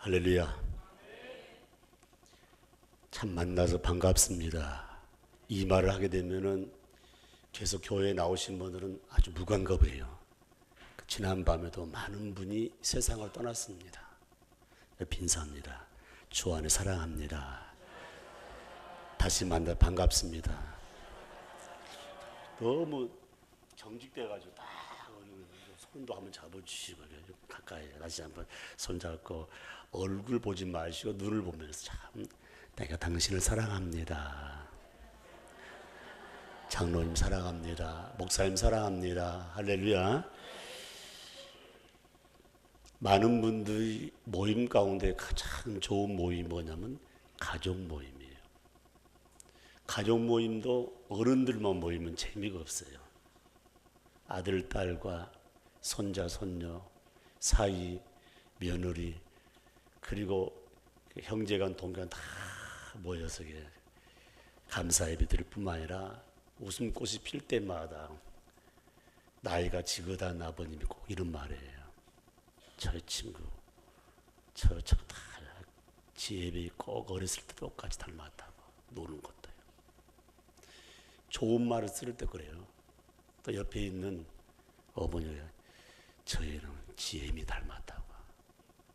할렐루야. 참 만나서 반갑습니다. 이 말을 하게 되면은 계속 교회에 나오신 분들은 아주 무감각해요. 지난 밤에도 많은 분이 세상을 떠났습니다. 빈사입니다. 주 안에 사랑합니다. 다시 만나 반갑습니다. 너무 경직돼가지고 딱 손도 한번 잡아주시고 가까이 다시 한번 손잡고 얼굴 보지 마시고 눈을 보면서 참 내가 당신을 사랑합니다. 장로님 사랑합니다. 목사님 사랑합니다. 할렐루야. 많은 분들이 모임 가운데 가장 좋은 모임이 뭐냐면 가족 모임이에요. 가족 모임도 어른들만 모이면 재미가 없어요. 아들, 딸과 손자, 손녀, 사위, 며느리, 그리고 형제간, 동간 다 모여서 감사 예배 드릴 뿐만 아니라 웃음꽃이 필 때마다 나이가 지긋한 아버님이 꼭 이런 말이에요. 저의 친구, 다 지 예배 꼭 어렸을 때 똑같이 닮았다고 노는 것도요. 좋은 말을 쓸 때 그래요. 또 옆에 있는 어머니가 저희는 지혜미 닮았다고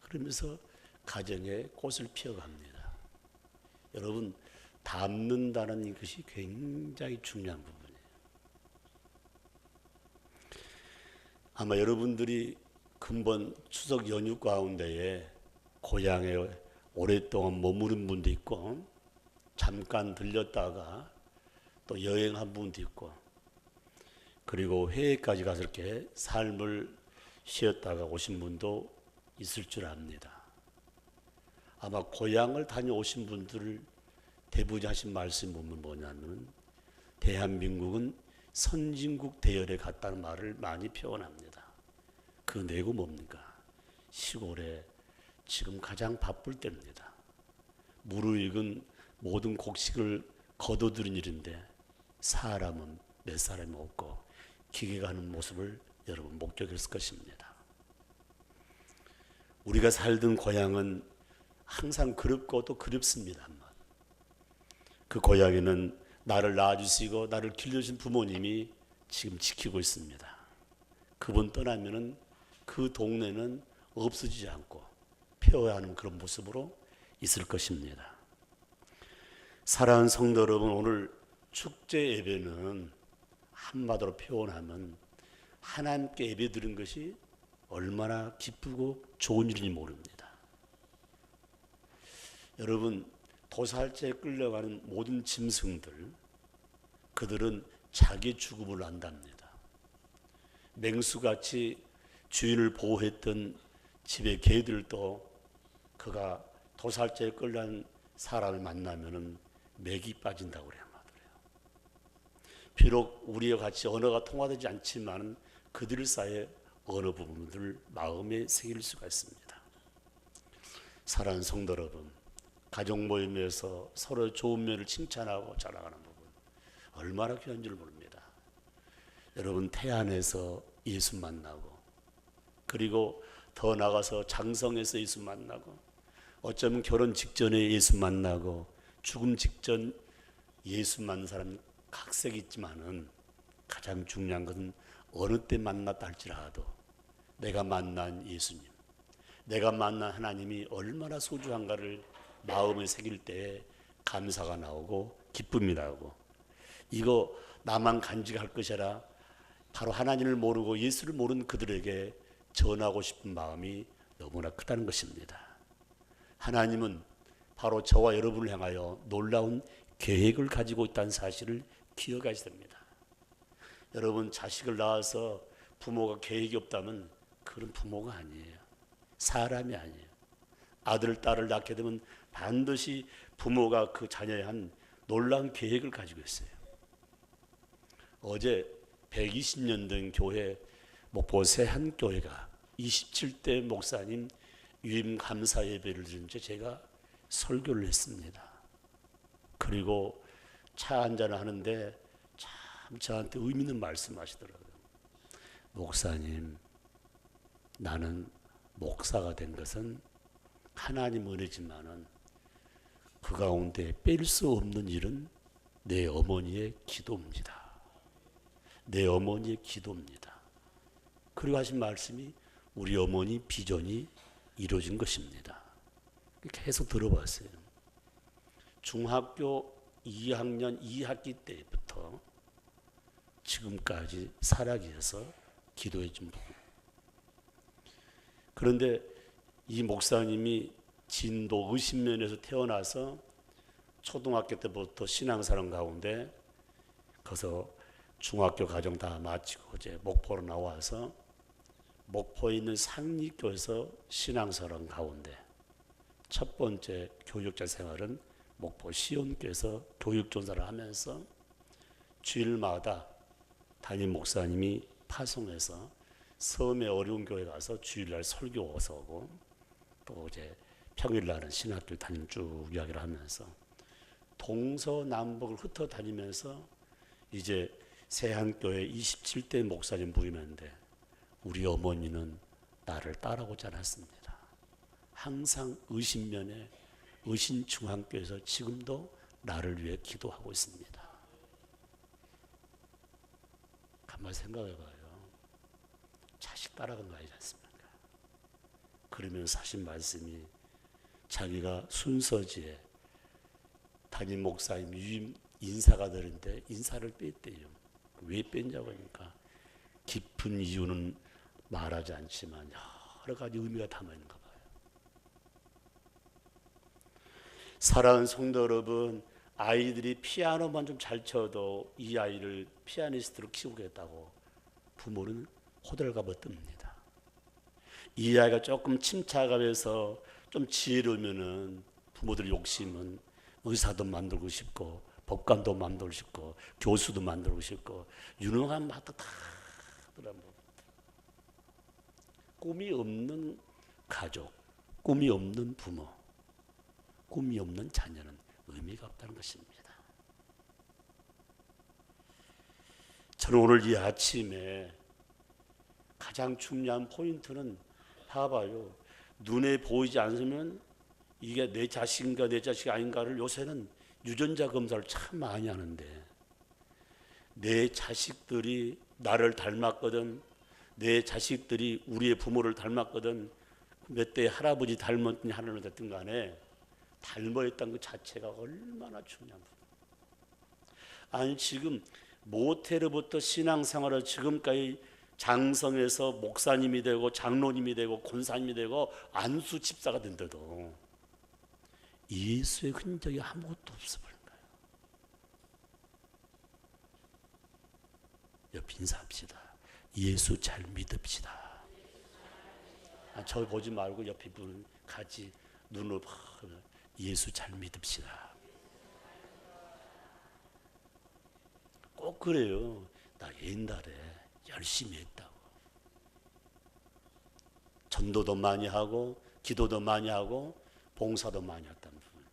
그러면서 가정에 꽃을 피워갑니다. 여러분, 닮는다는 것이 굉장히 중요한 부분이에요. 아마 여러분들이 근본 추석 연휴 가운데에 고향에 오랫동안 머무른 분도 있고 잠깐 들렸다가 또 여행한 분도 있고 그리고 해외까지 가서 이렇게 삶을 쉬었다가 오신 분도 있을 줄 압니다. 아마 고향을 다녀오신 분들을 대부분 하신 말씀이 보면 뭐냐면 대한민국은 선진국 대열에 갔다는 말을 많이 표현합니다. 그 내고 뭡니까? 시골에 지금 가장 바쁠 때입니다. 무르익은 모든 곡식을 거둬들인 일인데 사람은 몇 사람이 없고 기계가 하는 모습을 여러분 목격했을 것입니다. 우리가 살던 고향은 항상 그립고 또 그립습니다만 그 고향에는 나를 낳아주시고 나를 길러주신 부모님이 지금 지키고 있습니다. 그분 떠나면은 그 동네는 없어지지 않고 폐허하는 그런 모습으로 있을 것입니다. 사랑하는 성도 여러분, 오늘 축제 예배는 한마디로 표현하면 하나님께 예배 드린 것이 얼마나 기쁘고 좋은 일인지 모릅니다. 여러분, 도살자에 끌려가는 모든 짐승들, 그들은 자기 죽음을 안답니다. 맹수같이 주인을 보호했던 집의 개들도 그가 도살자에 끌려간 사람을 만나면은 맥이 빠진다고 그래요. 비록 우리와 같이 언어가 통하지 않지만 그들 사이에 어느 부분들 마음에 새길 수가 있습니다. 사랑하는 성도 여러분, 가족 모임에서 서로 좋은 면을 칭찬하고 자랑하는 부분 얼마나 귀한 줄 모릅니다. 여러분, 태안에서 예수 만나고 그리고 더 나가서 장성에서 예수 만나고 어쩌면 결혼 직전에 예수 만나고 죽음 직전 예수 만난 사람 각색이 있지만은 가장 중요한 것은 어느 때 만났다 할지라도 내가 만난 예수님, 내가 만난 하나님이 얼마나 소중한가를 마음에 새길 때 감사가 나오고 기쁨이 나오고 이거 나만 간직할 것이라 바로 하나님을 모르고 예수를 모르는 그들에게 전하고 싶은 마음이 너무나 크다는 것입니다. 하나님은 바로 저와 여러분을 향하여 놀라운 계획을 가지고 있다는 사실을 기억하셔야 됩니다. 여러분, 자식을 낳아서 부모가 계획이 없다면 그런 부모가 아니에요. 사람이 아니에요. 아들, 딸을 낳게 되면 반드시 부모가 그 자녀에 한 놀라운 계획을 가지고 있어요. 어제 120년 된 교회 목포 새한교회가 27대 목사님 유임 감사 예배를 드린 채 제가 설교를 했습니다. 그리고 차 한잔을 하는데 참 저한테 의미 있는 말씀 하시더라고요. 목사님, 나는 목사가 된 것은 하나님 은혜지만은 그 가운데 뺄 수 없는 일은 내 어머니의 기도입니다. 내 어머니의 기도입니다. 그리고 하신 말씀이 우리 어머니 비전이 이루어진 것입니다. 계속 들어봤어요. 중학교 2학년 2학기 때부터 지금까지 살아계셔서 기도해 준 부분. 그런데 이 목사님이 진도 의신면에서 태어나서 초등학교 때부터 신앙생활 가운데 거기서 중학교 과정 다 마치고 이제 목포로 나와서 목포에 있는 상립교에서 신앙생활 가운데 첫 번째 교육자 생활은 목포 시온교에서 교육전사를 하면서 주일마다 담임 목사님이 파송해서 섬의 어려운 교회 가서 주일날 설교해서 오고 또 이제 평일날은 신학교 다니면 쭉 이야기를 하면서 동서남북을 흩어다니면서 이제 세한교회 27대 목사님 부임했는데 우리 어머니는 나를 따라오지 않았습니다. 항상 의신면에 의신중앙교에서 지금도 나를 위해 기도하고 있습니다. 가만히 생각해봐요. 자식 따라간 거 아니지 않습니까? 그러면서 하신 말씀이 자기가 순서지에 담임 목사님 유임 인사가 되는데 인사를 뺐대요. 왜 뺐냐고 하니까 깊은 이유는 말하지 않지만 여러 가지 의미가 담아있는가 봐요. 사랑하는 성도 여러분, 아이들이 피아노만 좀 잘 쳐도 이 아이를 피아니스트로 키우겠다고 부모는 호들갑을 뜹니다. 이 아이가 조금 침착하면서 좀 지혜로우면은 부모들 욕심은 의사도 만들고 싶고 법관도 만들고 싶고 교수도 만들고 싶고 유능한 맛도 다 들어갑니다. 꿈이 없는 가족, 꿈이 없는 부모, 꿈이 없는 자녀는 의미가 없다는 것입니다. 저는 오늘 이 아침에 가장 중요한 포인트는 봐봐요. 눈에 보이지 않으면 이게 내 자식인가 내 자식이 아닌가를 요새는 유전자 검사를 참 많이 하는데 내 자식들이 나를 닮았거든, 내 자식들이 우리의 부모를 닮았거든, 몇 대 할아버지 닮았든 하나를 됐든 간에 닮아있다는 것 자체가 얼마나 중요한 부분. 아니 지금 모태로부터 신앙생활을 지금까지 장성해서 목사님이 되고 장로님이 되고 권사님이 되고 안수 집사가 된데도 예수의 흔적이 아무것도 없어 버린 거예요. 옆 인사합시다. 예수 잘 믿읍시다. 저 보지 말고 옆에 분 같이 눈으로 예수 잘 믿읍시다. 꼭 그래요. 나 옛날에 열심히 했다고. 전도도 많이 하고 기도도 많이 하고 봉사도 많이 했다는 부분.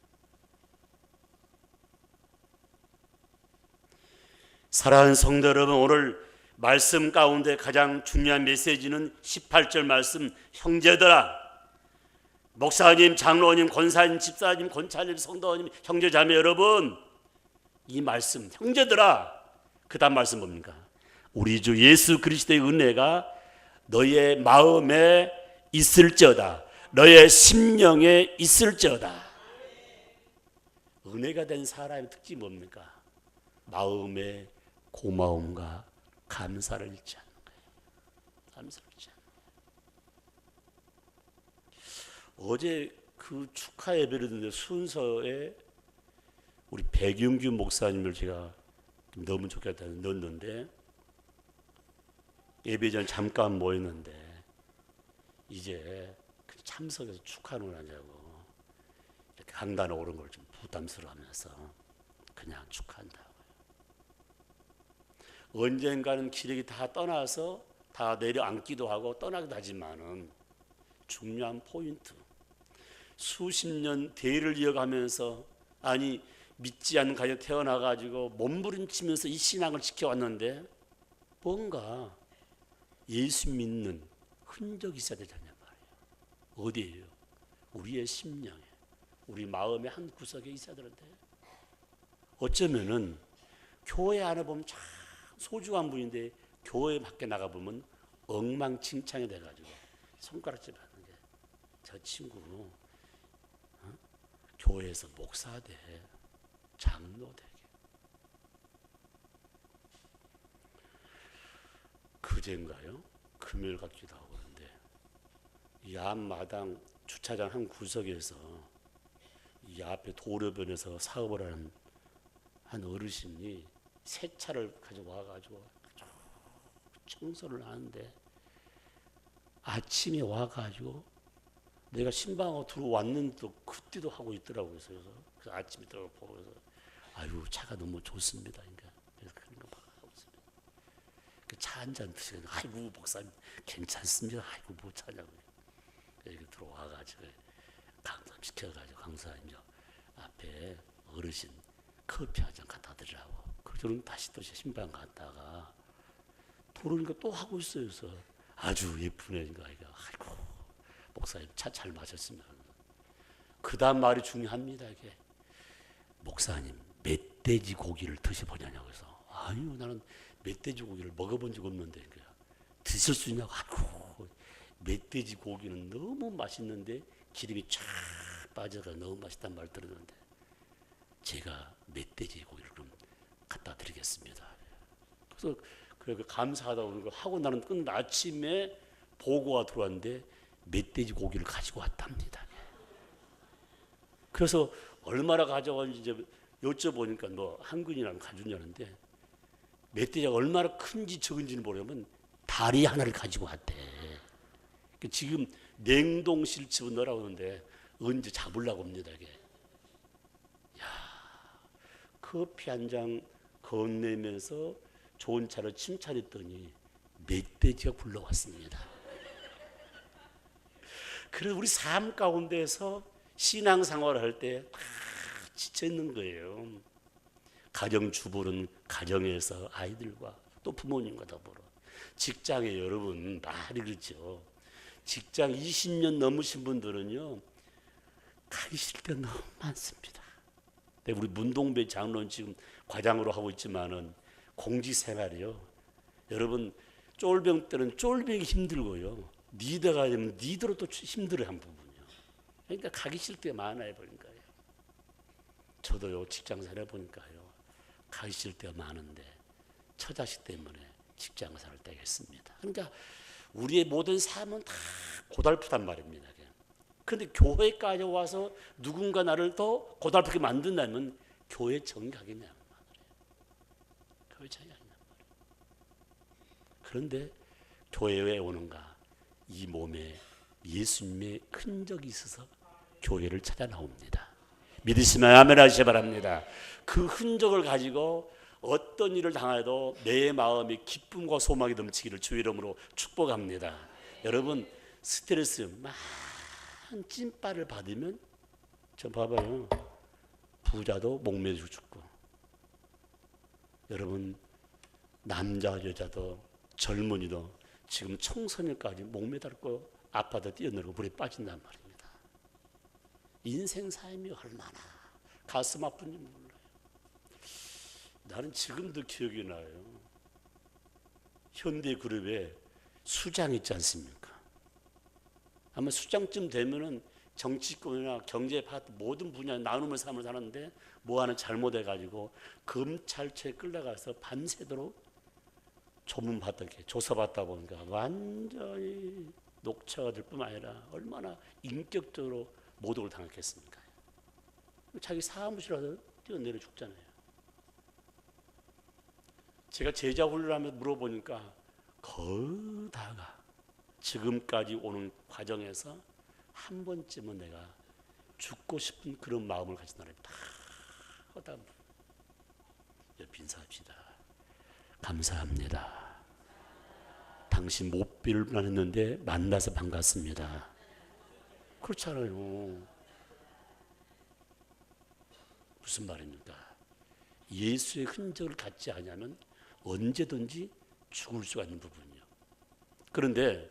사랑하는 성도 여러분, 오늘 말씀 가운데 가장 중요한 메시지는 18절 말씀, 형제들아, 목사님, 장로님, 권사님, 집사님, 권사님, 성도님, 형제자매 여러분, 이 말씀 형제들아, 그 다음 말씀 뭡니까? 우리 주 예수 그리스도의 은혜가 너의 마음에 있을지어다, 너의 심령에 있을지어다. 은혜가 된 사람의 특징이 뭡니까? 마음에 고마움과 감사를 잃지 않는 거예요. 감사를 잃지 않는 거예요. 어제 그 축하 예배를 듣는데 순서에 우리 백윤규 목사님을 제가 넣으면 좋겠다 넣었는데 예배 전 잠깐 모였는데 이제 참석해서 축하는 하자고 이렇게 강단에 오른 걸 좀 부담스러워하면서 그냥 축하한다고요. 언젠가는 기력이 다 떠나서 다 내려앉기도 하고 떠나기도 하지만은 중요한 포인트, 수십 년 대를 이어가면서 아니 믿지 않는 가정에 태어나가지고 몸부림치면서 이 신앙을 지켜왔는데 뭔가 예수 믿는 흔적이 있어야 되잖아요. 어디예요? 우리의 심령에, 우리 마음의 한 구석에 있어야 되는데 어쩌면은 교회 안에 보면 참 소중한 분인데 교회 밖에 나가 보면 엉망진창이 돼가지고 손가락질 하는 게 저 친구 교회에서 목사 돼, 장로 되게. 그제인가요? 금요일 같기도 하고 그런데 이 앞마당 주차장 한 구석에서 이 앞에 도로변에서 사업을 하는 한 어르신이 새 차를 가져와가지고 청소를 하는데 아침에 와가지고 내가 신방하고 들어왔는데도 그때도 하고 있더라고요. 그래서 아침에 들어보고 아유 차가 너무 좋습니다. 그래서 그런 거 하고 있습니다. 그 차 한 잔 드시고 아이고 목사님 괜찮습니다. 아이고 뭐 차냐고요. 이렇게 들어와가지고 강사시켜가지고 강사님 앞에 어르신 커피 한 잔 갖다 드리라고. 그저는 다시 또 신방 갔다가 도로니까 또 하고 있어요. 그래서 아주 예쁜 애인가 아이고 목사님 차 잘 마셨으면. 그 다음 말이 중요합니다. 이게 목사님 멧돼지 고기를 드셔보냐고 해서 아유 나는 멧돼지 고기를 먹어본 적 없는데 드실 수 있냐고. 아이고 멧돼지 고기는 너무 맛있는데 기름이 쫙 빠져가 너무 맛있단 말 들었는데 제가 멧돼지 고기를 그럼 갖다 드리겠습니다. 그래서 그래 감사하다고 하고 나는 끝 아침에 보고가 들어왔는데 멧돼지 고기를 가지고 왔답니다. 그래서 얼마나 가져왔는지 이제 여쭤보니까 뭐 한 근이나 가주냐는데 멧돼지가 얼마나 큰지 적은지는 모르면 다리 하나를 가지고 왔대. 지금 냉동실 집어넣으라고 하는데 언제 잡으려고 합니다. 이게. 야, 커피 한 잔 건네면서 좋은 차를 칭찬했더니 멧돼지가 굴러왔습니다. 그래서 우리 삶 가운데서 신앙생활을 할 때 다 지쳐 있는 거예요. 가정주부는 가정에서 아이들과 또 부모님과 더불어, 직장에 여러분 말이 그렇죠. 직장 20년 넘으신 분들은요 가기 싫을 때 너무 많습니다. 우리 문동배 장로는 지금 과장으로 하고 있지만은 공직생활이요. 여러분 쫄병 때는 쫄병이 힘들고요. 리더가 되면 리더로 또 힘들어요 한 부분이요. 그러니까 가기 싫을 때 많아요 보니까요. 저도요 직장생활 해보니까요 가기 싫을 때가 많은데 처자식 때문에 직장생활을 떼겠습니다. 그러니까 우리의 모든 삶은 다 고달프단 말입니다. 그런데 교회까지 와서 누군가 나를 더 고달프게 만든다면 교회 정각이냐 말이에요. 교회 정각이냐 말이에요. 그런데 교회에 오는가? 이 몸에 예수님의 흔적이 있어서 교회를 찾아 나옵니다. 믿으시면 아멘 하시기 바랍니다. 그 흔적을 가지고 어떤 일을 당해도 내 마음이 기쁨과 소망이 넘치기를 주의 이름으로 축복합니다. 여러분 스트레스 많은 찐빠를 받으면 저 봐봐요. 부자도 목매주 죽고, 여러분 남자 여자도 젊은이도 지금 청소년까지 목매달고 아파트 뛰어내리고 물에 빠진단 말입니다. 인생 삶이 얼마나 가슴 아픈지 몰라요. 나는 지금도 기억이 나요. 현대그룹에 수장 있지 않습니까? 아마 수장쯤 되면은 정치권이나 경제 파트 모든 분야 나눔을 삶을 사는데 뭐 하나 잘못해가지고 검찰청에 끌려가서 밤새도록 조문받다 조사받다 보니까 완전히 녹차가 될 뿐만 아니라 얼마나 인격적으로 모독을 당했겠습니까? 자기 사무실에서 뛰어내려 죽잖아요. 제가 제자 훈련하면서 물어보니까 거의 다가 지금까지 오는 과정에서 한 번쯤은 내가 죽고 싶은 그런 마음을 가진 사람이 다 허다. 옆 인사합시다. 감사합니다. 당신 못 빌만했는데 만나서 반갑습니다. 그렇잖아요. 무슨 말입니까? 예수의 흔적을 갖지 않으면 언제든지 죽을 수가 있는 부분이요. 그런데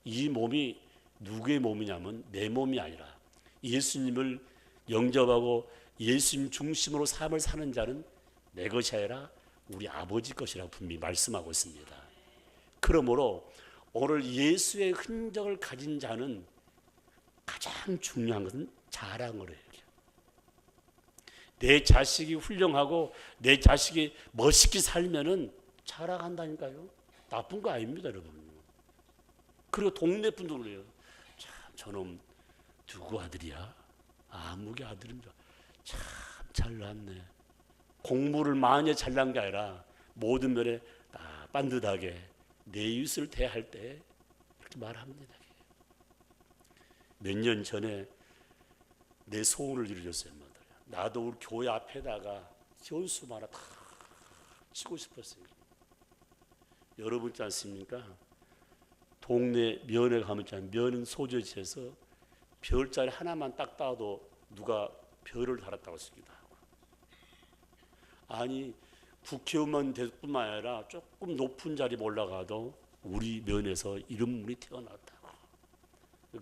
이 몸이 누구의 몸이냐면 내 몸이 아니라 예수님을 영접하고 예수님 중심으로 삶을 사는 자는 내 것이 아니라 우리 아버지 것이라고 분명히 말씀하고 있습니다. 그러므로 오늘 예수의 흔적을 가진 자는 가장 중요한 것은 자랑을 해요. 내 자식이 훌륭하고 내 자식이 멋있게 살면은 자랑한다니까요. 나쁜 거 아닙니다, 여러분. 그리고 동네 분들 그래요. 참 저놈 누구 아들이야? 아무개 아들인 줄. 참 잘났네. 공부를 많이 잘난 게 아니라 모든 면에 반듯하게 내 이웃을 대할 때 이렇게 말합니다. 몇 년 전에 내 소원을 이루었어요. 나도 우리 교회 앞에다가 현수막 하나 다 치고 싶었어요. 여러분 있지 않습니까? 동네 면에 가면 면 소재지에서 별자리 하나만 딱 따도 누가 별을 달았다고 쓰기도 하고, 아니 국회의원만 될 뿐만 아니라 조금 높은 자리 올라가도 우리 면에서 이름문이 태어났다고,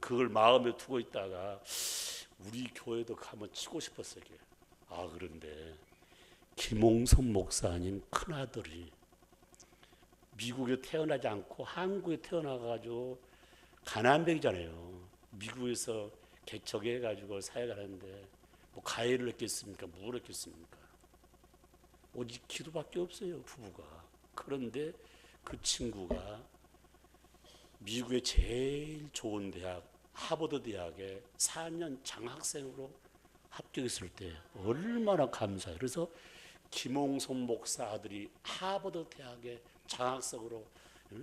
그걸 마음에 두고 있다가 우리 교회도 한번 치고 싶었어요. 그런데 김홍선 목사님 큰아들이 미국에 태어나지 않고 한국에 태어나가지고 가난백이잖아요. 미국에서 개척해가지고 사역을 하는데 뭐 가해를 했겠습니까? 뭘 했겠습니까? 오직 기도밖에 없어요, 부부가. 그런데 그 친구가 미국의 제일 좋은 대학 하버드 대학에 4년 장학생으로 합격했을 때 얼마나 감사해요. 그래서 김홍선 목사 아들이 하버드 대학에 장학생으로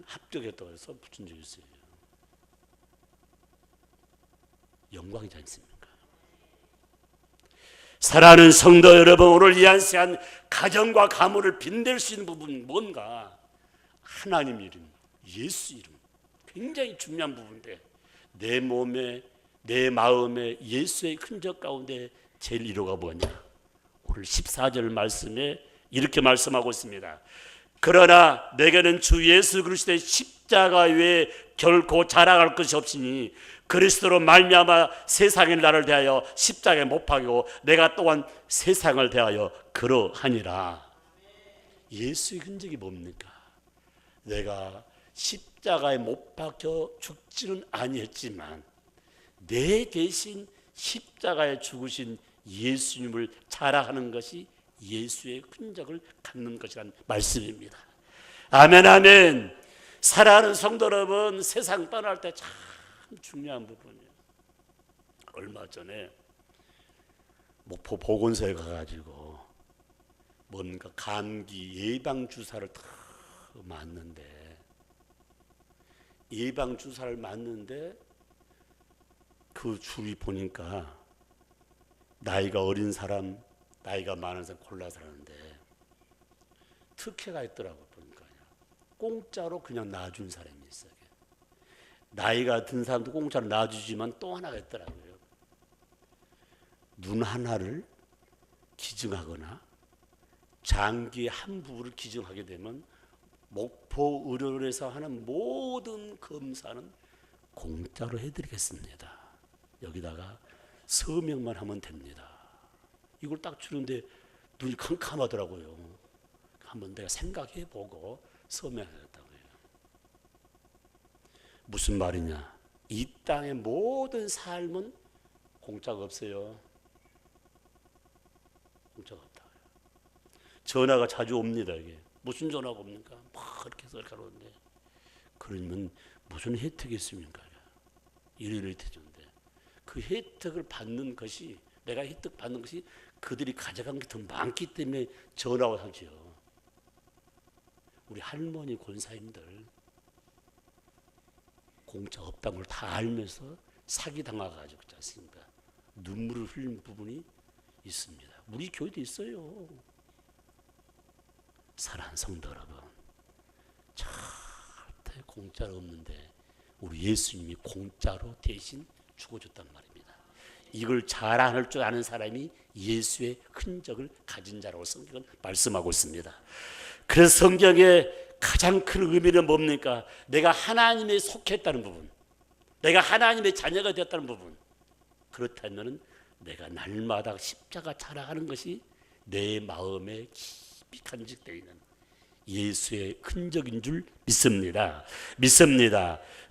합격했다고 해서 붙인 적이 있어요. 영광이지 않습니까? 사랑하는 성도 여러분, 오늘 이 한 시간 가정과 가문을 빛낼 수 있는 부분은 뭔가? 하나님 이름, 예수 이름, 굉장히 중요한 부분인데 내 몸에 내 마음에 예수의 흔적 가운데 제일 이루가 뭐냐? 오늘 14절 말씀에 이렇게 말씀하고 있습니다. 그러나 내게는 주 예수 그리스도의 십자가 외에 결코 자랑할 것이 없으니 그리스도로 말미암아 세상이 나를 대하여 십자가에 못 박이고 내가 또한 세상을 대하여 그러하니라. 예수의 흔적이 뭡니까? 내가 십자가에 못 박혀 죽지는 아니했지만 내 대신 십자가에 죽으신 예수님을 자랑하는 것이 예수의 흔적을 갖는 것이란 말씀입니다. 아멘, 아멘. 사랑하는 성도 여러분, 세상 떠날 때 참 중요한 부분이에요. 얼마 전에 목포 보건소에 가가지고 뭔가 감기 예방 주사를 다 맞는데 그 줄이 보니까 나이가 어린 사람, 나이가 많은 사람 골라서 하는데 특혜가 있더라고. 보니까 공짜로 그냥 놔준 사람이 있어요. 나이가 든 사람도 공짜로 놔주지만 또 하나가 있더라고요. 눈 하나를 기증하거나 장기 한 부분을 기증하게 되면 목포 의료원에서 하는 모든 검사는 공짜로 해드리겠습니다. 여기다가 서명만 하면 됩니다. 이걸 딱 주는데 눈이 캄캄하더라고요. 한번 내가 생각해보고 서명하겠다고요. 무슨 말이냐? 이 땅의 모든 삶은 공짜가 없어요. 공짜가 없다. 전화가 자주 옵니다. 이게 무슨 전화가 옵니까? 막 이렇게 해서 이렇게 오는데 그러면 무슨 혜택이 있습니까? 이런 혜택인데 그 혜택을 받는 것이, 내가 혜택 받는 것이 그들이 가져간 게 더 많기 때문에 전화가 하죠. 우리 할머니 권사님들 공짜 없다는 걸 다 알면서 사기당해가지고 그렇지 않습니까? 눈물을 흘린 부분이 있습니다. 우리 교회도 있어요. 사랑하는 성도 여러분, 절대 공짜로 없는데 우리 예수님이 공짜로 대신 죽어줬단 말입니다. 이걸 자랑할 줄 아는 사람이 예수의 흔적을 가진 자라고 성경은 말씀하고 있습니다. 그래서 성경의 가장 큰 의미는 뭡니까? 내가 하나님에 속했다는 부분, 내가 하나님의 자녀가 되었다는 부분. 그렇다면 내가 날마다 십자가 자랑하는 것이 내 마음에 깊이 간직되어 있는 예수의 흔적인 줄 믿습니다.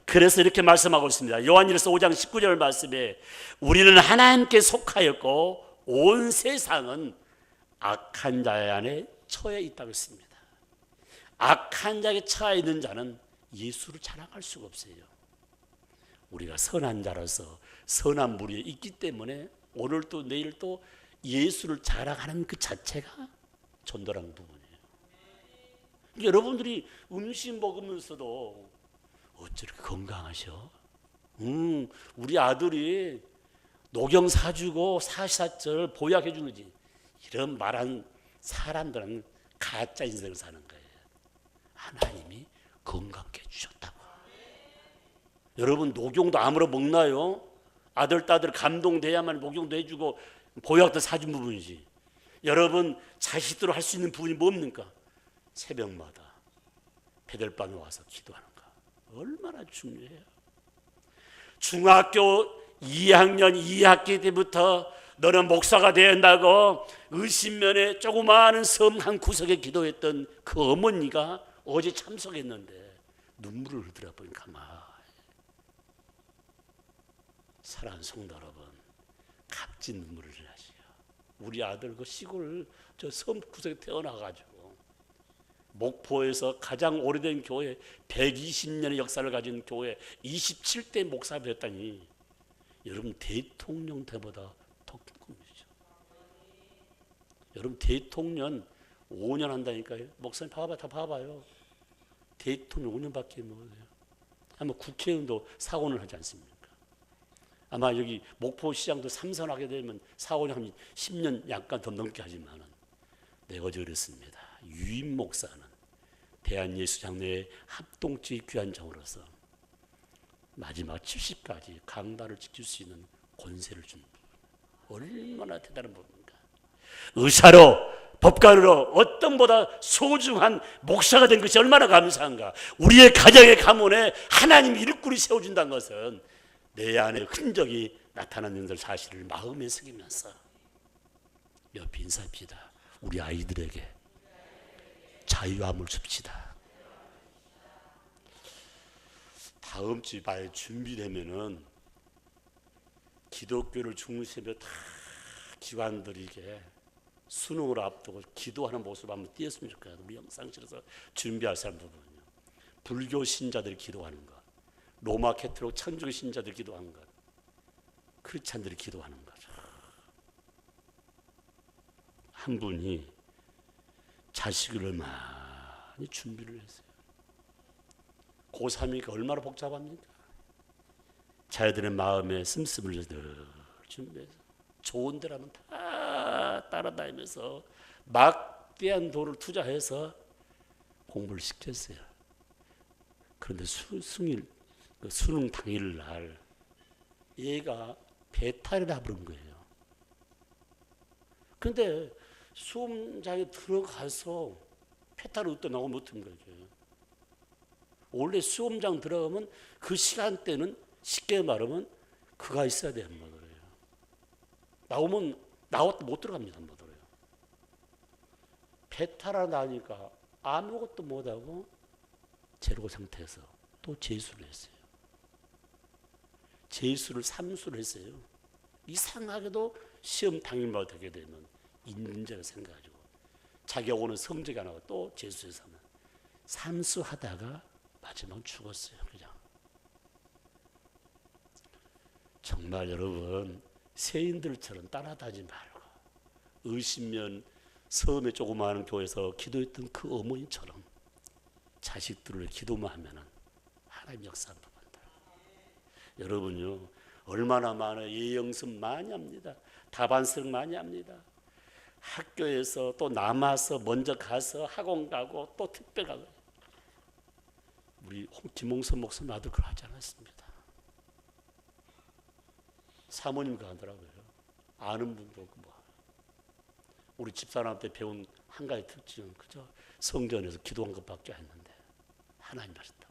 그래서 이렇게 말씀하고 있습니다. 요한일서 5장 19절 말씀에 우리는 하나님께 속하였고 온 세상은 악한 자의 안에 처해 있다고 했습니다. 악한 자에 처해 있는 자는 예수를 자랑할 수가 없어요. 우리가 선한 자라서 선한 무리에 있기 때문에 오늘 또 내일 또 예수를 자랑하는 그 자체가 전도라는 부분이에요. 여러분들이 음식 먹으면서도 어쩌렇게 건강하셔? 우리 아들이 녹용 사주고 사시사철 보약해 주는지 이런 말한 사람들은 가짜 인생을 사는 거예요. 하나님이 건강케 해주셨다고. 여러분 녹용도 아무나 먹나요? 아들 딸들 감동돼야만 녹용도 해주고 보약도 사준 부분이지. 여러분 자식들로 할 수 있는 부분이 뭡니까? 새벽마다 배들방에 와서 기도하는 거 얼마나 중요해요. 중학교 2학년 2학기 때부터 너는 목사가 되어야 한다고 의심면에 조그마한 섬 한 구석에 기도했던 그 어머니가 어제 참석했는데 눈물을 흘리더라 보니까 사랑하는 성도 여러분, 값진 눈물을 흘리시오. 우리 아들 그 시골 저 섬 구석에 태어나가지고 목포에서 가장 오래된 교회 120년의 역사를 가진 교회 27대 목사가 됐다니 여러분 대통령 때보다 더 큰 꿈이죠. 여러분 대통령 5년 한다니까요. 목사님 다 봐봐요. 대통령 5년밖에 못해요. 아마 국회의원도 사고는 하지 않습니까? 아마 여기 목포시장도 삼선하게 되면 사고는 한 10년 약간 더 넘게 하지만은 내가 어제 그랬습니다. 유임 목사는 대한예수장로의 합동주의 귀환장으로서 마지막 70까지 강단을 지킬 수 있는 권세를 준 분. 얼마나 대단한 분입니까? 의사로 법관으로 어떤 보다 소중한 목사가 된 것이 얼마나 감사한가. 우리의 가정의 가문에 하나님 일꾼이 세워준다는 것은 내 안에 흔적이 나타나는 사실을 마음에 새기면서 옆에 인사합시다. 우리 아이들에게 자유함을 줍시다. 다음 주 말 준비되면은 기독교를 중심으로 다 기관들이 이게 수능을 앞두고 기도하는 모습을 한번 띄었으면 좋겠어요. 우리 영상실에서 준비할 사람 부분은요. 불교 신자들이 기도하는 것, 로마 캐톨릭 천주교 신자들이 기도하는 것, 크리스찬들이 기도하는 것. 한 분이 자식을 많이 준비를 했어요. 고3이니까 얼마나 복잡합니까? 자녀들의 마음에 씀씀을 늘 준비해서 좋은 데라면 다 따라다니면서 막대한 돈을 투자해서 공부를 시켰어요. 그런데 수능 당일날 얘가 배탈이 나버린 거예요. 그런데 수험장에 들어가서 배탈을 어디다 나오면 못한 거죠. 원래 수험장 들어가면 그 시간대는 쉽게 말하면 그가 있어야 되는 거예요. 나오면 나왔다 못 들어갑니다. 배탈이 나니까 아무것도 못하고 제로 상태에서 또 재수를 했어요. 재수를 3수를 했어요. 이상하게도 시험 당일마다 되게 되면 인문제가 생겨가지고 자기가 오는 성적이 안 나고 또 재수해서 3수 하다가 마지막 죽었어요. 그냥. 정말 여러분 세인들처럼 따라다니지 말고 의심면 섬에 조그마한 교회에서 기도했던 그 어머니처럼 자식들을 기도만 하면은 하나님 역사한다. 여러분요 얼마나 많은 예영습 많이 합니다. 다반스를 많이 합니다. 학교에서 또 남아서 먼저 가서 학원 가고 또 특별 가고. 우리 김홍선 목사님 아들 그걸 하지 않았습니다. 사모님 가더라고요. 아는 분도 없고 뭐. 우리 집사람한테 배운 한 가지 특징은 그저 성전에서 기도한 것밖에 안 했는데 하나님 하셨다.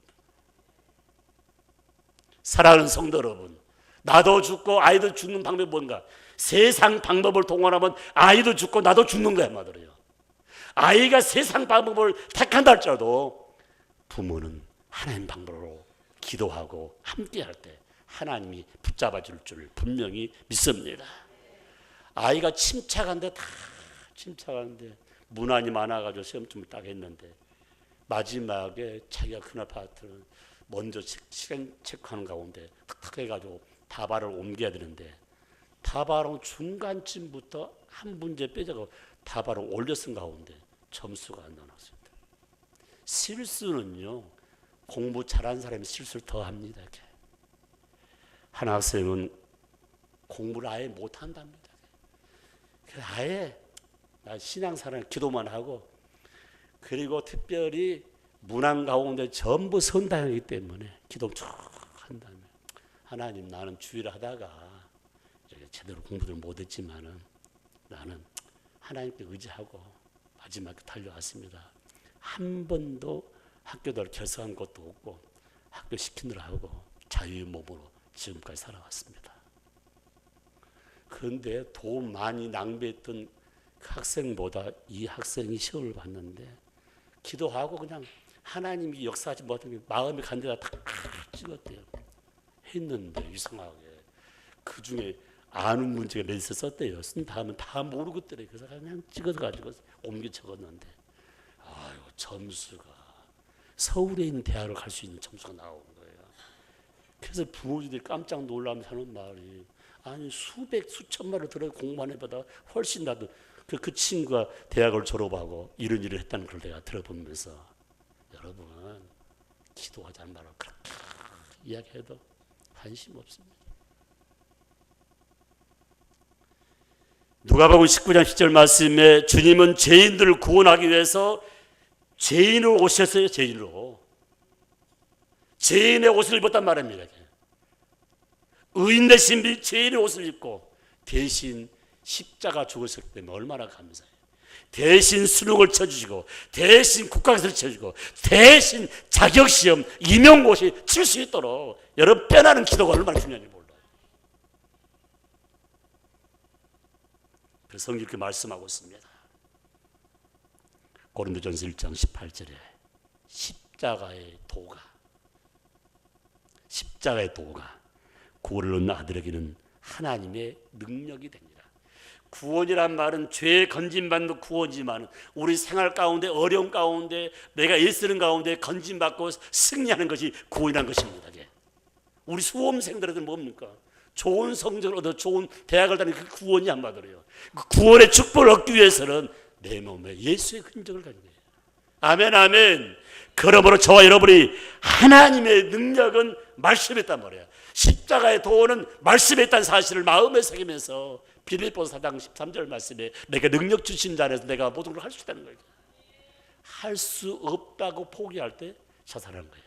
사랑하는 성도 여러분, 나도 죽고 아이도 죽는 방법이 뭔가? 세상 방법을 동원하면 아이도 죽고 나도 죽는 거야 말이에요. 아이가 세상 방법을 택한다 할지라도 부모는 하나님 방법으로 기도하고 함께할 때 하나님이 붙잡아 줄 줄 분명히 믿습니다. 아이가 침착한데 다 침착한데 무난히 많아가지고 시험점을 딱 했는데 마지막에 자기가 그날 파트를 먼저 시간 체크하는 가운데 탁탁 해가지고 답안을 옮겨야 되는데 답안을 중간쯤부터 한 문제 빼자고 답안을 올려 쓴 가운데 점수가 안 나왔습니다. 실수는요, 공부 잘하는 사람이 실수를 더 합니다. 한 학생은 공부를 아예 못한답니다. 아예 신앙사랑 기도만 하고 그리고 특별히 문안 가운데 전부 선당이기 때문에 기도 쭉 한 다음에 하나님 나는 주의를 하다가 제대로 공부를 못했지만은 나는 하나님께 의지하고 마지막에 달려왔습니다. 한 번도 학교를 결석한 것도 없고 학교 시키느라 하고 자유의 몸으로 지금까지 살아왔습니다. 그런데 돈 많이 낭비했던 그 학생보다 이 학생이 시험을 봤는데 기도하고 그냥 하나님이 역사하지 못한 게 마음이 간 데다 다 찍었대요. 했는데 이상하게 그 중에 아는 문제가 몇 개 썼대요. 쓴 다음은 다 모르겠더래. 그래서 그냥 찍어가지고 옮겨 적었는데 아유 점수가 서울에 있는 대학을 갈 수 있는 점수가 나온 거예요. 그래서 부모님들이 깜짝 놀라면서 하는 말이 아니 수천만 원 들어 공부만 해보다 훨씬 나도 그 친구가 대학을 졸업하고 이런 일을 했다는 걸 내가 들어보면서 여러분 기도하자는 말을 그렇게 이야기해도 관심 없습니다. 누가복음 19장 10절 말씀에 주님은 죄인들을 구원하기 위해서 죄인으로 오셨어요. 죄인으로. 죄인의 옷을 입었단 말입니다. 의인 대신 죄인의 옷을 입고 대신 십자가 죽으셨기 때문에 얼마나 감사해요. 대신 수능을 쳐주시고 대신 국가에서 쳐주고 대신 자격시험 임용고시 칠 수 있도록 여러분 빼나는 기도가 얼마나 중요한지 몰라요. 그래서 성경이 이렇게 말씀하고 있습니다. 고린도전서 1장 18절에 십자가의 도가 구원을 얻는 아들에게는 하나님의 능력이 됩니다. 구원이란 말은 죄 건진받는 구원이지만 우리 생활 가운데 어려움 가운데 내가 애쓰는 가운데 건진받고 승리하는 것이 구원이라는 것입니다. 우리 수험생들한테는 뭡니까? 좋은 성적을 얻어 좋은 대학을 다니는 그 구원이 안 받으래요. 그 구원의 축복을 얻기 위해서는 내 몸에 예수의 흔적을 가지고 해요. 아멘 아멘. 그러므로 저와 여러분이 하나님의 능력은 말씀에 있단 말이에요. 십자가의 도는 말씀에 있다는 사실을 마음에 새기면서 빌립보서 4장 13절 말씀에 내가 능력 주신 자 안에서 내가 모든 걸 할 수 있다는 거예요. 할 수 없다고 포기할 때 자살하는 거예요.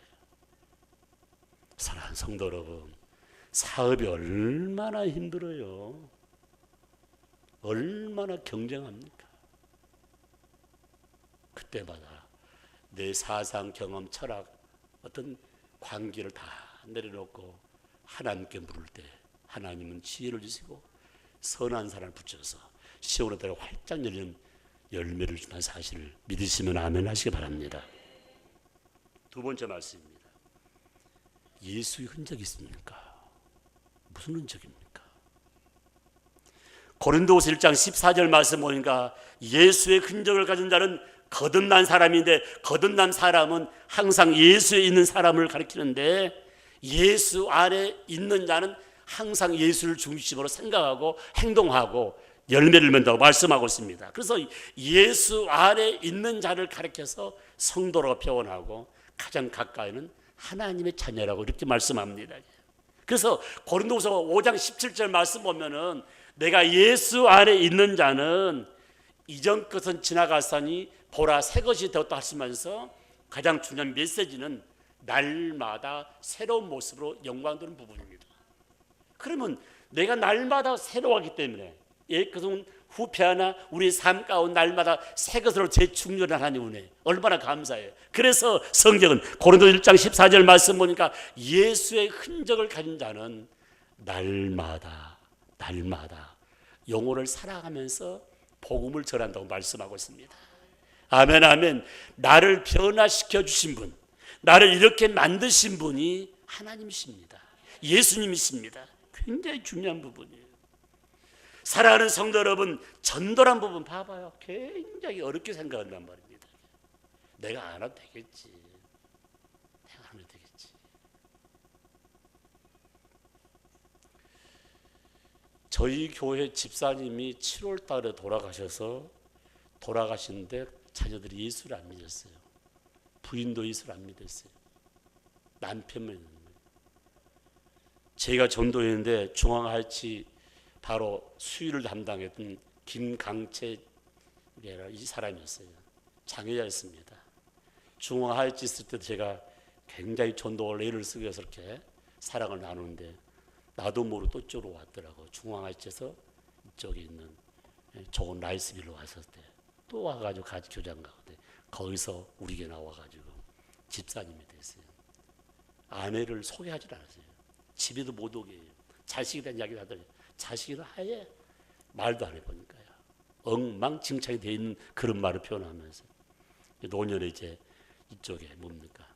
사랑하는 성도 여러분, 사업이 얼마나 힘들어요. 얼마나 경쟁합니까? 그때마다 내 사상, 경험, 철학, 어떤 관계를 다 내려놓고 하나님께 물을 때 하나님은 지혜를 주시고 선한 사람을 붙여서 시온의 때가 활짝 열리는 열매를 준다는 사실을 믿으시면 아멘 하시기 바랍니다. 두 번째 말씀입니다. 예수의 흔적이 있습니까? 무슨 흔적입니까? 고린도후서 1장 14절 말씀 보니까 예수의 흔적을 가진 자는 거듭난 사람인데 거듭난 사람은 항상 예수에 있는 사람을 가리키는데 예수 안에 있는 자는 항상 예수를 중심으로 생각하고 행동하고 열매를 맺는다고 말씀하고 있습니다. 그래서 예수 안에 있는 자를 가리켜서 성도라고 표현하고 가장 가까이는 하나님의 자녀라고 이렇게 말씀합니다. 그래서 고린도후서 5장 17절 말씀 보면은 내가 예수 안에 있는 자는 이전 것은 지나갔으니 보라 새 것이 되었다 하시면서 가장 중요한 메시지는 날마다 새로운 모습으로 영광되는 부분입니다. 그러면 내가 날마다 새로워하기 때문에 그것은 후패하나 우리 삶 가운데 날마다 새 것으로 재충전한 하나님 은혜 얼마나 감사해요. 그래서 성경은 고린도 1장 14절 말씀 보니까 예수의 흔적을 가진 자는 날마다 영혼을 사랑하면서 복음을 전한다고 말씀하고 있습니다. 아멘, 아멘. 나를 변화시켜 주신 분, 나를 이렇게 만드신 분이 하나님이십니다. 예수님이십니다. 굉장히 중요한 부분이에요. 사랑하는 성도 여러분, 전도란 부분 봐봐요. 굉장히 어렵게 생각한단 말입니다. 내가 안 해도 되겠지. 내가 안 해도 되겠지. 저희 교회 집사님이 7월 달에 돌아가시는데 자녀들이 예수를 안 믿었어요. 부인도 예수를 안 믿었어요. 남편만 있는 거예요. 제가 전도했는데 중앙할치 바로 수유를 담당했던 김강채 이 사람이었어요. 장애자였습니다. 중앙할치 있을 때도 제가 굉장히 전도를 애를 쓰기 위해서 이렇게 사랑을 나누는데 나도 모르고 또 이쪽으로 왔더라고. 중앙할치에서 이쪽에 있는 좋은 라이스빌로 왔을 때 또 와가지고 같이 교장 가거든. 거기서 우리 교회 나와가지고 집사님이 됐어요. 아내를 소개하지 않았어요. 집에도 못 오게 해요. 자식에 대한 이야기를 하더니 자식은 아예 말도 안 해보니까요. 엉망진창이 되어 있는 그런 말을 표현하면서 노년에 이제 이쪽에 뭡니까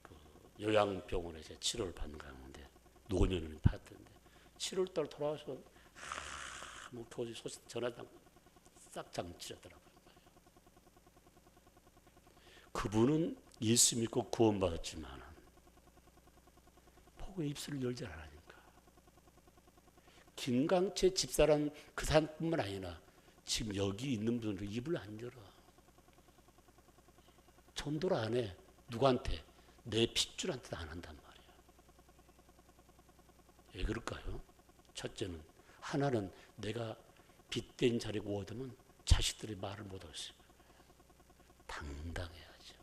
그 요양병원에 이제 치료를 받는 가운데 노년을 받던데 7월달 돌아와서 뭐 교수 소식 전화당 싹 장치하더라고요. 그분은 예수 믿고 구원받았지만 복음의 입술을 열지 않으니까 김강채 집사란 그 사람뿐만 아니라 지금 여기 있는 분들도 입을 안 열어. 전도를 안 해. 누구한테? 내 핏줄한테도 안 한단 말이야. 왜 그럴까요? 첫째는 하나는 내가 빚된 자리에 오거든 자식들이 말을 못 할 수 있어요. 당당해야죠.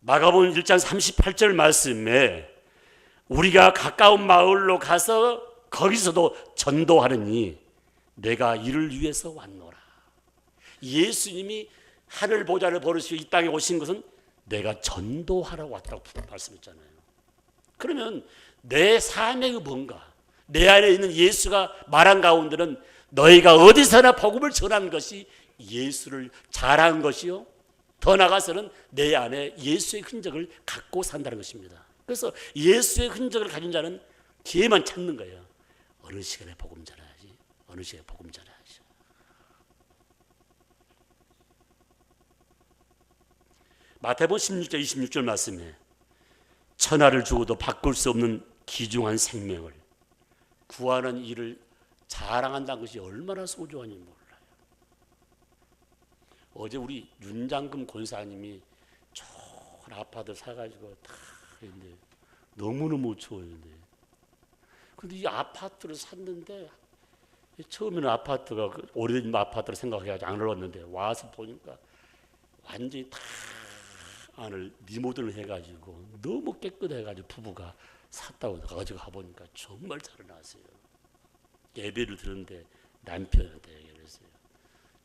마가복음 1장 38절 말씀에 우리가 가까운 마을로 가서 거기서도 전도하느니 내가 이를 위해서 왔노라. 예수님이 하늘 보좌를 버리시고 이 땅에 오신 것은 내가 전도하러 왔다고 말씀했잖아요. 그러면 내 삶의 뭔가 내 안에 있는 예수가 말한 가운데는 너희가 어디서나 복음을 전하는 것이 예수를 자랑한 것이요. 더 나아가서는 내 안에 예수의 흔적을 갖고 산다는 것입니다. 그래서 예수의 흔적을 가진 자는 기회만 찾는 거예요. 어느 시간에 복음 전해야지. 어느 시간에 복음 전해야지. 마태복음 16장 26절 말씀에 천하를 주고도 바꿀 수 없는 귀중한 생명을 구하는 일을 자랑한다는 것이 얼마나 소중한지 몰라요. 어제 우리 윤장금 권사님이 좋은 아파트 사가지고 다 했는데 너무너무 좋은데 근데 이 아파트를 샀는데 처음에는 아파트가 오래된 아파트를 생각해가지고 안 올랐는데 와서 보니까 완전히 다 안을 리모델을 해가지고 너무 깨끗해가지고 부부가 샀다고 가지고 가보니까 정말 잘 나왔어요. 예배를 들었는데 남편한테 얘기를 했어요.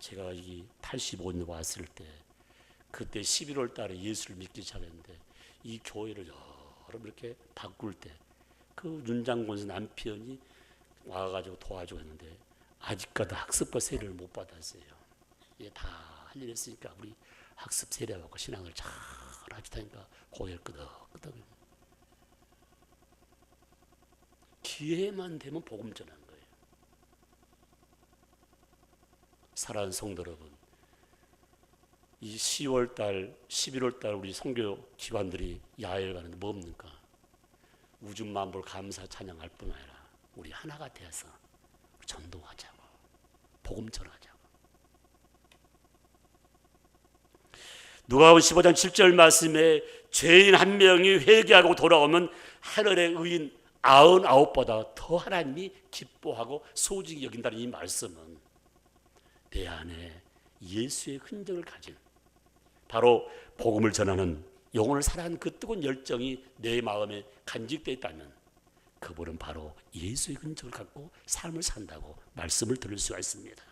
제가 이 85년 왔을 때 그때 11월 달에 예수를 믿기 시작했는데 이 교회를 여러 이렇게 바꿀 때 그 윤장권사 남편이 와가지고 도와주고 했는데 아직까지 학습과 세례를 못 받았어요. 이게 다 할 일 했으니까 우리 학습 세례 받고 신앙을 잘 하시다니까 고개를 끄덕끄덕. 기회만 되면 복음 전하는 거예요. 사랑하는 성도 여러분, 이 10월달, 11월달 우리 선교 기관들이 야외를 가는데 뭡니까? 우주 만물 감사 찬양할 뿐 아니라 우리 하나가 되어서 전도하자고, 복음 전하자고. 누가복음 15장 7절 말씀에 죄인 한 명이 회개하고 돌아오면 하늘의 의인 99보다 더 하나님이 기뻐하고 소중히 여긴다는 이 말씀은 내 안에 예수의 흔적을 가진 바로 복음을 전하는 영혼을 사랑하는 그 뜨거운 열정이 내 마음에 간직되어 있다면 그분은 바로 예수의 흔적을 갖고 삶을 산다고 말씀을 들을 수가 있습니다.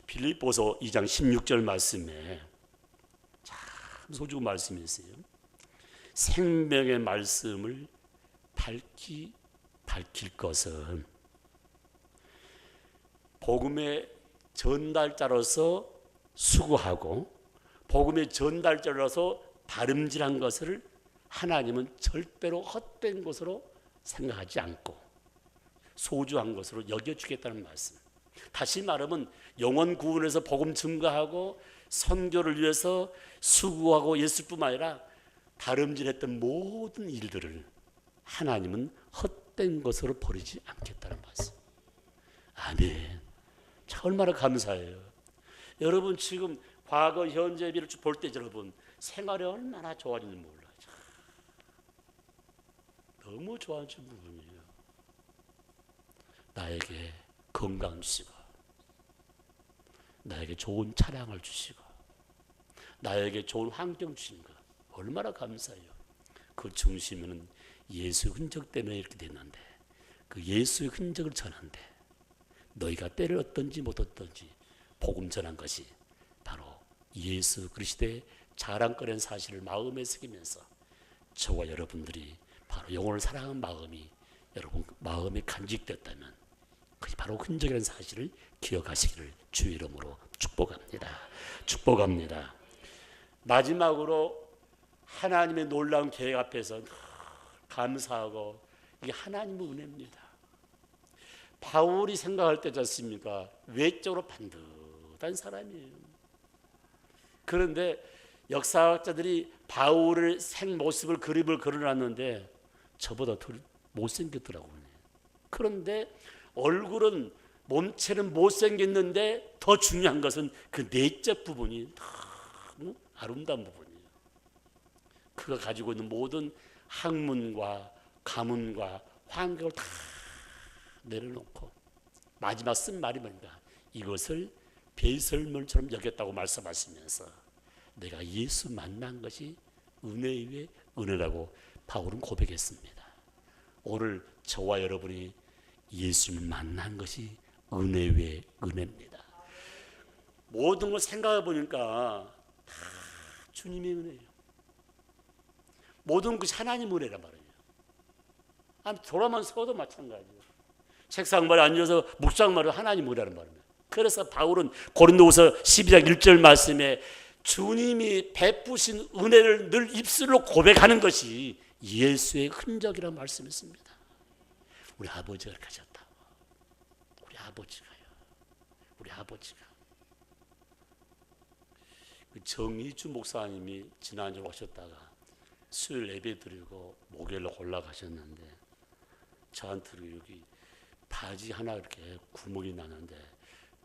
필립보서 2장 16절 말씀에 참 소중 말씀이 있어요. 생명의 말씀을 밝힐 것은 복음의 전달자로서 수고하고 복음의 전달자로서 다름질한 것을 하나님은 절대로 헛된 것으로 생각하지 않고 소중한 것으로 여겨주겠다는 말씀. 다시 말하면 영혼 구원에서 복음 증거하고 선교를 위해서 수고하고 예수뿐만 아니라 다름질했던 모든 일들을 하나님은 헛된 것으로 버리지 않겠다는 말씀. 아멘. 참 얼마나 감사해요. 여러분 지금 과거 현재 미래를 볼 때 여러분 생활이 얼마나 좋아지는지 몰라요. 너무 좋아진 부분이에요. 나에게 건강 주시고 나에게 좋은 차량을 주시고 나에게 좋은 환경 주신 것 얼마나 감사해요. 그 중심에는 예수의 흔적 때문에 이렇게 됐는데 그 예수의 흔적을 전한데 너희가 때를 얻든지 못 얻든지 복음 전한 것이 바로 예수 그리스도의 자랑거리한 사실을 마음에 새기면서 저와 여러분들이 바로 영혼을 사랑하는 마음이 여러분 마음에 간직됐다면 그게 바로 흔적이라는 사실을 기억하시기를 주의 이름으로 축복합니다. 축복합니다. 마지막으로 하나님의 놀라운 계획 앞에서 감사하고 이게 하나님의 은혜입니다. 바울이 생각할 때지 않습니까? 외적으로 반듯한 사람이에요. 그런데 역사학자들이 바울의 생모습을 그림을 그려놨는데 저보다 더 못생겼더라고요. 그런데 얼굴은 몸체는 못생겼는데 더 중요한 것은 그 내적 부분이 너무 아름다운 부분이에요. 그가 가지고 있는 모든 학문과 가문과 환경을 다 내려놓고 마지막 쓴 말이 뭔가 이것을 배설물처럼 여겼다고 말씀하시면서 내가 예수 만난 것이 은혜 위에 은혜라고 바울은 고백했습니다. 오늘 저와 여러분이 예수를 만난 것이 은혜 위에 은혜입니다. 모든 걸 생각해 보니까 다 주님의 은혜예요. 모든 것이 하나님 은혜란 말이에요. 돌아만 서도 마찬가지예요. 책상 말에 앉아서 묵상 말을 하나님 은혜란 말이에요. 그래서 바울은 고린도후서 12장 1절 말씀에 주님이 베푸신 은혜를 늘 입술로 고백하는 것이 예수의 흔적이라는 말씀했습니다. 우리 아버지가 그렇게 하셨다. 우리 아버지가 그 정희주 목사님이 지난주에 오셨다가 수요일 예배 드리고 목요일로 올라가셨는데 저한테 여기 바지 하나 이렇게 구멍이 나는데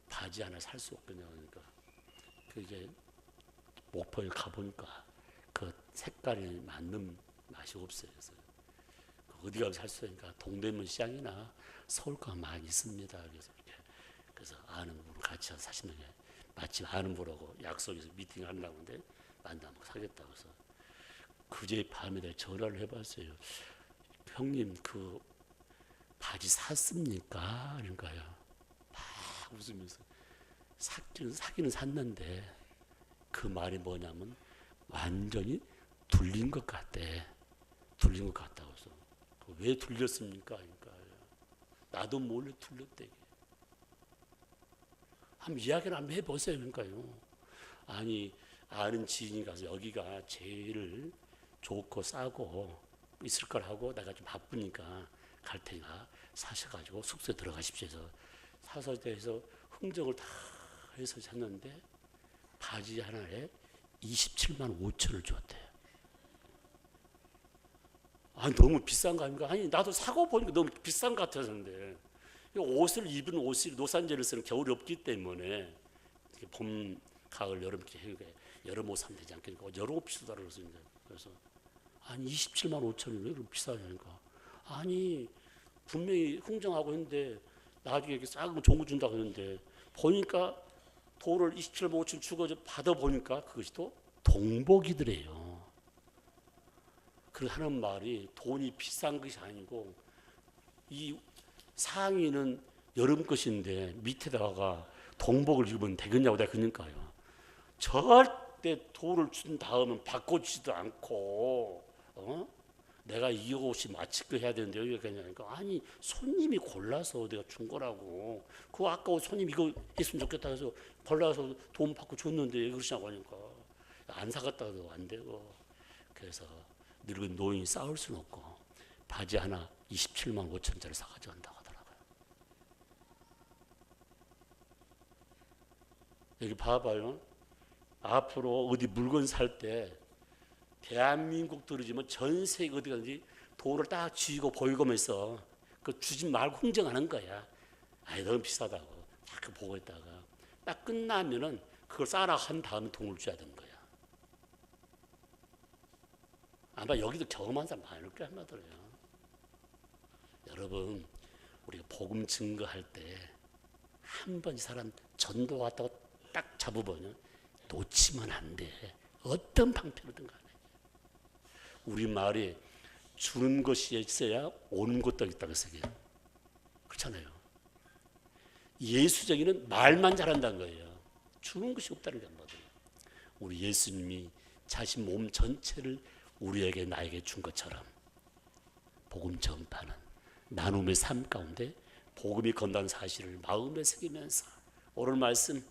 바지 하나 살 수 없겠냐 그러니까 그게 목포에 가보니까 그 색깔이 맞는 맛이 없어요. 그래서 어디 가서 살 수 있으니까 동대문 시장이나 서울 거 많이 있습니다. 그래서 아는 분 같이 사시는 게 마침 아는 분하고 약속해서 미팅 하려고 하는데 만나면 사겠다고 해서 그제 밤에 내가 전화를 해봤어요. 형님 그 바지 샀습니까? 그러니까요. 막 웃으면서 사기는 샀는데 그 말이 뭐냐면 완전히 둘린 것 같대. 둘린 것 같다고 해서 왜 둘렸습니까? 그러니까 나도 몰래 둘렸대. 한번 이야기를 한번 해보세요. 그러니까요. 아니 아는 지인이 가서 여기가 제일 좋고 싸고 있을 거라고 내가 좀 바쁘니까 갈 테니까 사셔가지고 숙소에 들어가십시오 해서 사서 해서 흥정을 다 해서 샀는데 바지 하나에 27만 5천을 줬대요. 아니 너무 비싼 거 아닙니까? 아니 나도 사고 보니까 너무 비싼 것 같아서인데 옷을 입은 옷이 로스앤젤레스는 겨울이 없기 때문에 봄, 가을, 여름 이렇게 여름 옷 사면 되지 않겠니까? 여러 옷 비싸다 그래서 아니 27만 5천이 왜 그렇게 비싸냐니까 아니 분명히 흥정하고 했는데 나중에 이렇게 싸고 좋은 거 준다고 했는데 보니까 돈을 27만 5천 주고 받아보니까 그것이 또 동복이더래요. 그래서 하는 말이 돈이 비싼 것이 아니고 이 상의는 여름 것인데 밑에다가 동복을 입으면 되겠냐고 내가 그러니까요. 그때 도를 준 다음은 바꿔주지도 않고 내가 이 옷이 마칠 거 해야 되는데 여기가 그러니까 아니 손님이 골라서 내가 준 거라고. 그거 아까 손님 이거 있으면 좋겠다 해서 골라서 돈 받고 줬는데 왜 그러시냐고 하니까 안 사갔다 해도 안 되고. 그래서 늙은 노인이 싸울 수는 없고 바지 하나 27만 5천짜리 사가지고 간다고 하더라고요. 여기 봐봐요. 앞으로 어디 물건 살 때 대한민국 들으지만 전 세계 어디 가든지 도를 딱 쥐고 보이고면서 그 주지 말고 흥정하는 거야. 아이 너무 비싸다고 자꾸 보고 있다가 딱 끝나면은 그걸 싸라 한 다음에 돈을 줘야 되는 거야. 아마 여기도 경험한 사람 많을 거야 한마디로요. 여러분 우리가 복음 증거할 때 한 번 이 사람 전도 왔다고 딱 잡으면 놓치면 안 돼. 어떤 방편이든 간에. 우리 말이 주는 것이 있어야 오는 것도 있다고 해서 그렇잖아요. 예수적인 말만 잘한다는 거예요. 주는 것이 없다는 게 뭐예요. 우리 예수님이 자신 몸 전체를 우리에게 나에게 준 것처럼 복음 전파는 나눔의 삶 가운데 복음이 건다는 사실을 마음에 새기면서 오늘 말씀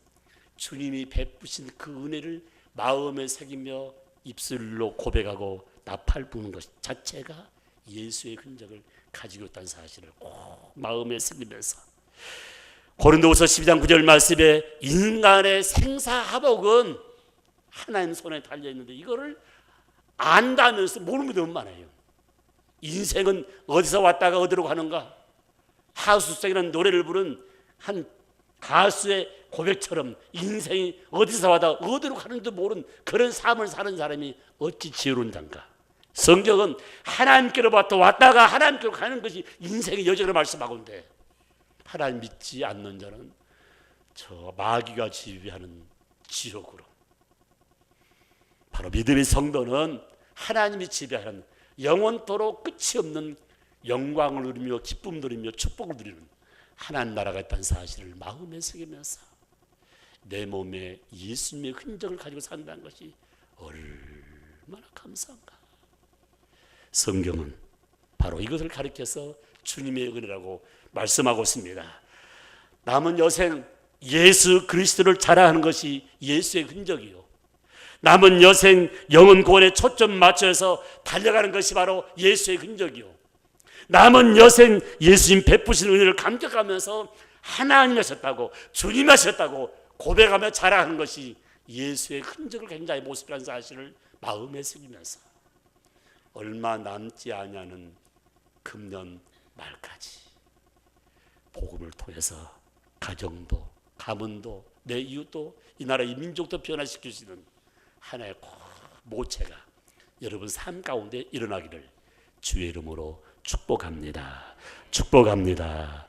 주님이 베푸신 그 은혜를 마음에 새기며 입술로 고백하고 나팔 부는 것 자체가 예수의 흔적을 가지고 있다는 사실을 꼭 마음에 새기면서 고린도후서 12장 9절 말씀에 인간의 생사화복은 하나님 손에 달려있는데 이거를 안다면서 모르는 분이 너무 많아요. 인생은 어디서 왔다가 어디로 가는가. 하수성이라는 노래를 부른 한 가수의 고백처럼 인생이 어디서 왔다가 어디로 가는지도 모르는 그런 삶을 사는 사람이 어찌 지혜로운 자인가. 성경은 하나님께로부터 왔다가 하나님께로 가는 것이 인생의 여정을 말씀하고 있는데 하나님 믿지 않는 자는 저 마귀가 지배하는 지옥으로. 바로 믿음의 성도는 하나님이 지배하는 영원토록 끝이 없는 영광을 누리며 기쁨을 누리며 축복을 누리는 하나님 나라가 있다는 사실을 마음에 새기면서 내 몸에 예수님의 흔적을 가지고 산다는 것이 얼마나 감사한가. 성경은 바로 이것을 가리켜서 주님의 은혜라고 말씀하고 있습니다. 남은 여생 예수 그리스도를 자랑하는 것이 예수의 흔적이요. 남은 여생 영혼 구원에 초점 맞춰서 달려가는 것이 바로 예수의 흔적이요. 남은 여생 예수님 베푸신 은혜를 감격하면서 하나님 하셨다고 주님 하셨다고 고백하며 자랑하는 것이 예수의 흔적을 굉장히 모습이라는 사실을 마음에 새기면서 얼마 남지 않냐는 금년 말까지 복음을 통해서 가정도 가문도 내 이웃도 이 나라 이 민족도 변화시킬 수 있는 하나의 모체가 여러분 삶 가운데 일어나기를 주의 이름으로 축복합니다. 축복합니다.